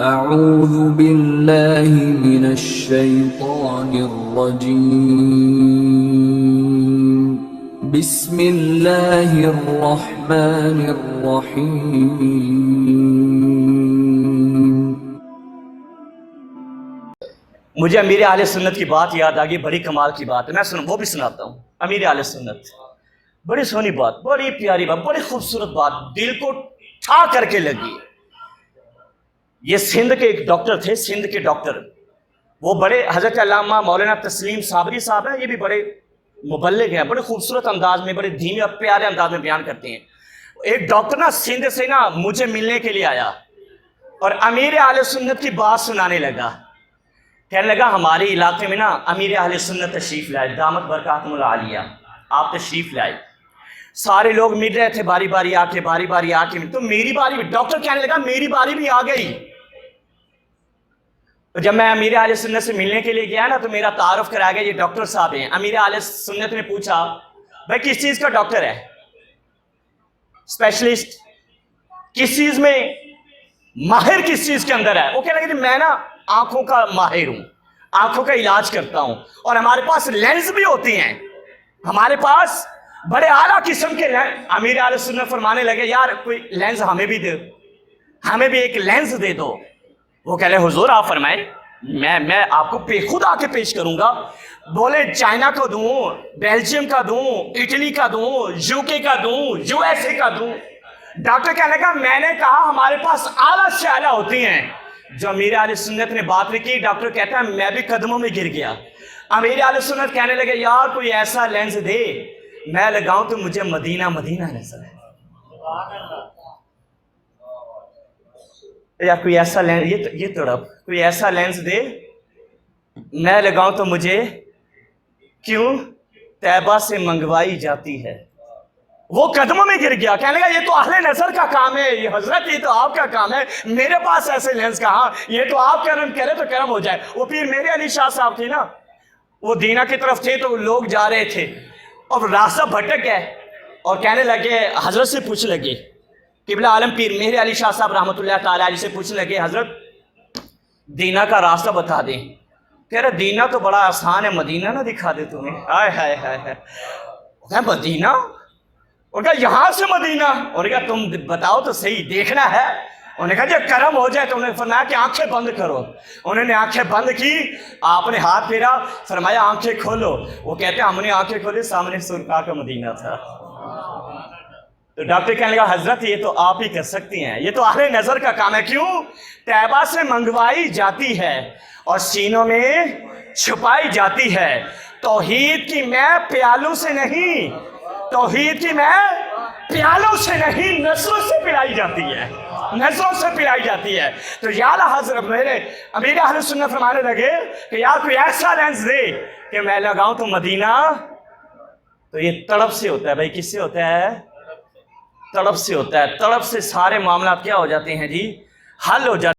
اعوذ باللہ من الشیطان الرجیم بسم اللہ الرحمن الرحیم۔ مجھے امیر اہل سنت کی بات یاد آ گئی، بڑی کمال کی بات ہے، میں وہ بھی سناتا ہوں۔ امیر اہل سنت بڑی سونی بات، بڑی پیاری بات، بڑی خوبصورت بات، دل کو ٹھا کر کے لگی۔ یہ سندھ کے ایک ڈاکٹر تھے، سندھ کے ڈاکٹر، وہ بڑے حضرت علامہ مولانا تسلیم صابری صاحب ہیں، یہ بھی بڑے مبلغ ہیں، بڑے خوبصورت انداز میں، بڑے دھیمے اور پیارے انداز میں بیان کرتے ہیں۔ ایک ڈاکٹر نا سندھ سے نا مجھے ملنے کے لیے آیا اور امیر اہل سنت کی بات سنانے لگا۔ کہنے لگا ہمارے علاقے میں نا امیر اہل سنت تشریف لائے، دامت برکاتہم العالیہ، آپ تشریف لائے۔ سارے لوگ مل رہے تھے باری باری آ کے، باری باری آ کے، تو میری باری بھی، ڈاکٹر کہنے لگا میری باری بھی آ گئی۔ جب میں امیر اہل سنت سے ملنے کے لیے گیا نا تو میرا تعارف کرایا گیا، یہ ڈاکٹر صاحب ہیں۔ امیر اہل سنت نے پوچھا بھائی کس چیز کا ڈاکٹر ہے، اسپیشلسٹ کس چیز میں، ماہر کس چیز کے اندر ہے؟ وہ کہنے لگے میں نا آنکھوں کا ماہر ہوں، آنکھوں کا علاج کرتا ہوں، اور ہمارے پاس لینز بھی ہوتی ہیں، ہمارے پاس بڑے اعلیٰ قسم کے لینز۔ امیر اہل سنت فرمانے لگے یار کوئی لینز ہمیں بھی دے، ہمیں بھی ایک لینز دے دو۔ وہ کہہ رہے حضور آپ فرمائیں، میں آپ کو خود آ کے پیش کروں گا۔ بولے چائنا کا دوں، بیلجیم کا دوں، اٹلی کا دوں، یو کے کا دوں، یو ایس اے کا دوں؟ ڈاکٹر کہنے لگا میں نے کہا ہمارے پاس اعلیٰ سے اعلیٰ ہوتی ہیں۔ جو امیر اہل سنت نے بات کی، ڈاکٹر کہتا ہے میں بھی قدموں میں گر گیا۔ امیر اہل سنت کہنے لگے یار کوئی ایسا لینز دے میں لگاؤں تو مجھے مدینہ مدینہ نظر ہے۔ یا کوئی ایسا لینز، یہ تڑپ، کوئی ایسا لینز دے میں لگاؤں تو مجھے کیوں طیبہ سے منگوائی جاتی ہے۔ وہ قدموں میں گر گیا، کہنے لگا یہ تو اہل نظر کا کام ہے، یہ حضرت یہ تو آپ کا کام ہے، میرے پاس ایسے لینز کہاں، یہ تو آپ کرم کرے تو کرم ہو جائے۔ وہ پیر میرے علی شاہ صاحب تھے نا، وہ دینہ کی طرف تھے تو لوگ جا رہے تھے اور راستہ بھٹک گئے اور کہنے لگے حضرت سے پوچھ لگے، قبلہ عالم پیر میرے علی شاہ صاحب رحمۃ اللہ تعالیٰ علیہ سے پوچھنے لگے حضرت دینہ کا راستہ بتا دیں۔ کہہ رہے دینہ تو بڑا آسان ہے، مدینہ نہ دکھا دے تمہیں؟ ہائے ہائے ہائے ہائے، مدینہ؟ انہوں نے کہا یہاں سے مدینہ؟ انہوں نے کہا تم بتاؤ تو صحیح، دیکھنا ہے۔ انہوں نے کہا جب کرم ہو جائے تو انہوں نے فرمایا کہ آنکھیں بند کرو۔ انہوں نے آنکھیں بند کی، آپ نے ہاتھ پھیرا، فرمایا آنکھیں کھولو۔ وہ کہتے ہیں ہم نے آنکھیں کھولی، سامنے سرخا کا مدینہ تھا۔ تو ڈاکٹر کہنے لگا حضرت یہ تو آپ ہی کر سکتی ہیں، یہ تو اہل نظر کا کام ہے۔ کیوں؟ طیبہ سے منگوائی جاتی ہے اور سینوں میں چھپائی جاتی ہے۔ توحید کی میں پیالوں سے نہیں، توحید کی میں پیالوں سے نہیں، نظروں سے پلائی جاتی ہے، نظروں سے پلائی جاتی ہے۔ تو یا حضرت میرے امیر اہل سنت فرمانے لگے کہ یار کوئی ایسا لینز دے کہ میں لگاؤں تو مدینہ۔ تو یہ تڑپ سے ہوتا ہے بھائی، کس سے ہوتا ہے؟ تڑپ سے ہوتا ہے۔ تڑپ سے سارے معاملات کیا ہو جاتے ہیں جی؟ حل ہو جاتے ہیں۔